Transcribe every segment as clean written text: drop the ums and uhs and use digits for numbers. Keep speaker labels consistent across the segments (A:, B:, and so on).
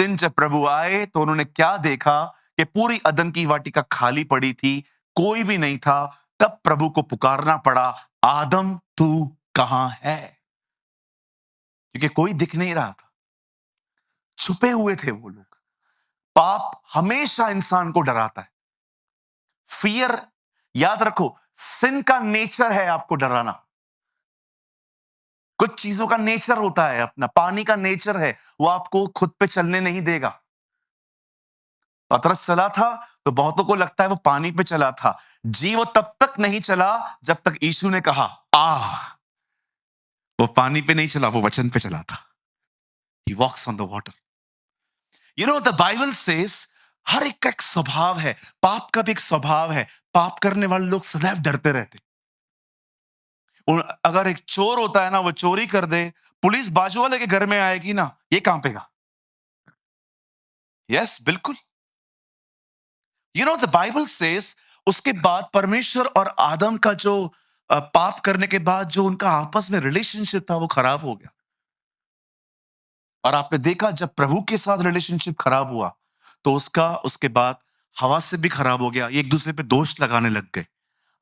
A: दिन जब प्रभु आए तो उन्होंने क्या देखा कि पूरी अदन की वाटिका खाली पड़ी थी, कोई भी नहीं था। तब प्रभु को पुकारना पड़ा, आदम तू कहां है? क्योंकि कोई दिख नहीं रहा था, छुपे हुए थे वो लोग। पाप हमेशा इंसान को डराता है। फियर, याद रखो, सिन का नेचर है आपको डराना। कुछ चीजों का नेचर होता है अपना, पानी का नेचर है, वो आपको खुद पे चलने नहीं देगा। पतरस चला था तो बहुतों को लगता है वो पानी पे चला था। जी, वो तब तक नहीं चला जब तक यीशु ने कहा आ। वो पानी पे नहीं चला, वो वचन पे चला था। He walks on the water. You know the Bible says हर एक का एक स्वभाव है, पाप का भी एक स्वभाव है। पाप करने वाले लोग सदैव डरते रहते। अगर एक चोर होता है ना, वो चोरी कर दे, पुलिस बाजू वाले के घर में आएगी ना, ये कांपेगा। यस, बिल्कुल। You know the Bible says उसके बाद परमेश्वर और आदम का जो पाप करने के बाद जो उनका आपस में रिलेशनशिप था वो खराब हो गया। और आपने देखा जब प्रभु के साथ रिलेशनशिप खराब हुआ तो उसका उसके बाद हवा से भी खराब हो गया। ये एक दूसरे पे दोष लगाने लग गए।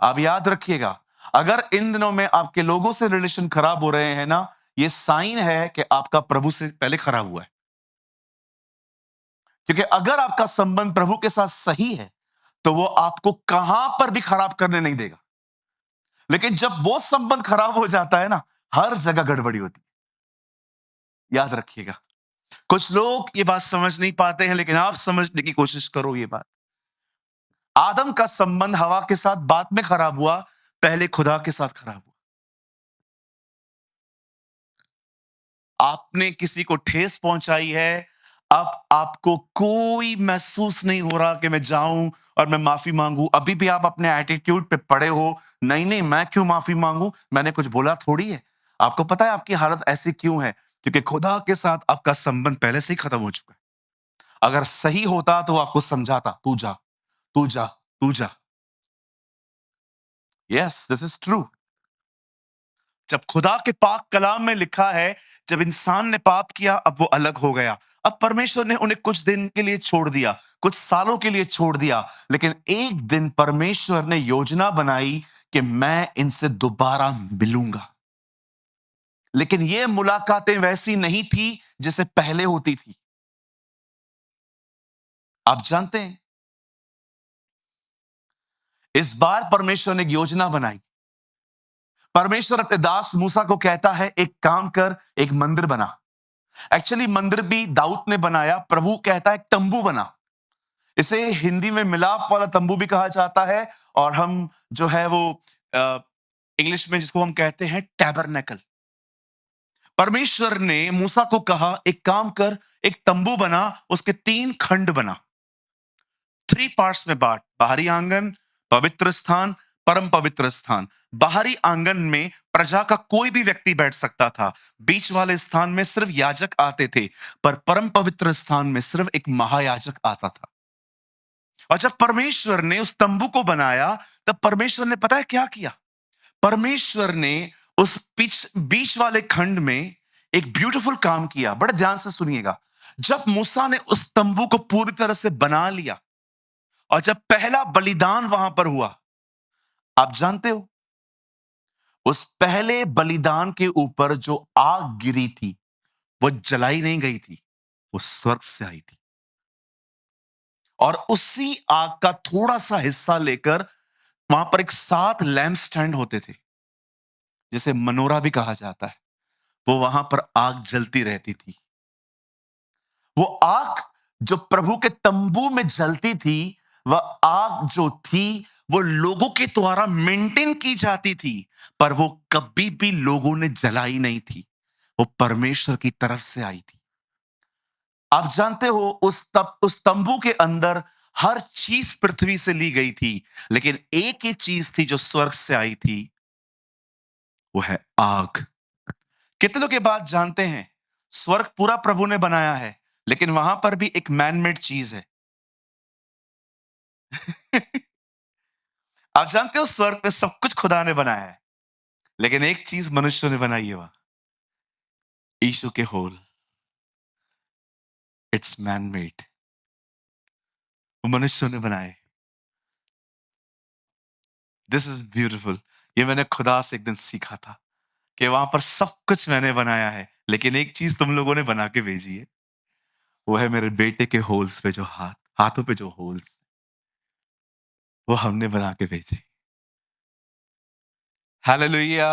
A: आप याद रखिएगा, अगर इन दिनों में आपके लोगों से रिलेशन खराब हो रहे हैं ना, ये साइन है कि आपका प्रभु से पहले खराब हुआ है। क्योंकि अगर आपका संबंध प्रभु के साथ सही है तो वो आपको कहां पर भी खराब करने नहीं देगा। लेकिन जब वो संबंध खराब हो जाता है ना, हर जगह गड़बड़ी होती है। याद रखिएगा, कुछ लोग ये बात समझ नहीं पाते हैं, लेकिन आप समझने की कोशिश करो ये बात। आदम का संबंध हवा के साथ बाद में खराब हुआ, पहले खुदा के साथ खराब हुआ। आपने किसी को ठेस पहुंचाई है, अब आपको कोई महसूस नहीं हो रहा कि मैं जाऊं और मैं माफी मांगू। अभी भी आप अपने एटीट्यूड पे पड़े हो, नहीं नहीं मैं क्यों माफी मांगू, मैंने कुछ बोला थोड़ी है। आपको पता है आपकी हालत ऐसी क्यों है? क्योंकि खुदा के साथ आपका संबंध पहले से ही खत्म हो चुका है। अगर सही होता तो आपको समझाता, तू जा, तू जा, तू जा। Yes, this is true. जब खुदा के पाक कलाम में लिखा है, जब इंसान ने पाप किया अब वो अलग हो गया। अब परमेश्वर ने उन्हें कुछ दिन के लिए छोड़ दिया, कुछ सालों के लिए छोड़ दिया, लेकिन एक दिन परमेश्वर ने योजना बनाई कि मैं इनसे दोबारा मिलूंगा। लेकिन ये मुलाकातें वैसी नहीं थी जैसे पहले होती थी। आप जानते हैं, इस बार परमेश्वर ने एक योजना बनाई। परमेश्वर अपने दास मूसा को कहता है, एक काम कर, एक मंदिर बना। एक्चुअली मंदिर भी दाऊद ने बनाया, प्रभु कहता है एक तंबू बना। इसे हिंदी में मिलाप वाला तंबू भी कहा जाता है, और हम जो है वो इंग्लिश में जिसको हम कहते हैं टैबरनेकल। परमेश्वर ने मूसा को कहा एक काम कर, एक तंबू बना, उसके 3 खंड बना, 3 पार्ट्स में बांट, बाहरी आंगन, पवित्र स्थान, परम पवित्र स्थान। बाहरी आंगन में प्रजा का कोई भी व्यक्ति बैठ सकता था, बीच वाले स्थान में सिर्फ याजक आते थे, पर परम पवित्र स्थान में सिर्फ एक महायाजक आता था। और जब परमेश्वर ने उस तंबू को बनाया, तब परमेश्वर ने पता है क्या किया? परमेश्वर ने उस बीच वाले खंड में एक ब्यूटीफुल काम किया। बड़े ध्यान से सुनिएगा। जब मूसा ने उस तंबू को पूरी तरह से बना लिया और जब पहला बलिदान वहां पर हुआ, आप जानते हो उस पहले बलिदान के ऊपर जो आग गिरी थी वो जलाई नहीं गई थी, वो स्वर्ग से आई थी। और उसी आग का थोड़ा सा हिस्सा लेकर वहां पर एक 7 लैंप स्टैंड होते थे, जिसे मनोरा भी कहा जाता है। वो वहां पर आग जलती रहती थी। वो आग जो प्रभु के तंबू में जलती थी, वह आग जो थी वो लोगों के द्वारा मेंटेन की जाती थी, पर वो कभी भी लोगों ने जलाई नहीं थी। वो परमेश्वर की तरफ से आई थी। आप जानते हो उस तंबू के अंदर हर चीज पृथ्वी से ली गई थी, लेकिन एक ही चीज थी जो स्वर्ग से आई थी, वो है आग। कितने लोग ये बात जानते हैं? स्वर्ग पूरा प्रभु ने बनाया है, लेकिन वहां पर भी एक मैनमेड चीज है। आप जानते हो स्वर्ग में सब कुछ खुदा ने बनाया है, लेकिन एक चीज मनुष्य ने बनाई है, वहां यीशु के होल। इट्स मैन मेड, वो मनुष्यों ने बनाए। This is beautiful. ये मैंने खुदा से एक दिन सीखा था कि वहां पर सब कुछ मैंने बनाया है, लेकिन एक चीज तुम लोगों ने बना के भेजी है, वो है मेरे बेटे के होल्स पे जो हाथों पे जो होल्स, वो हमने बना के भेजी। हालेलुया।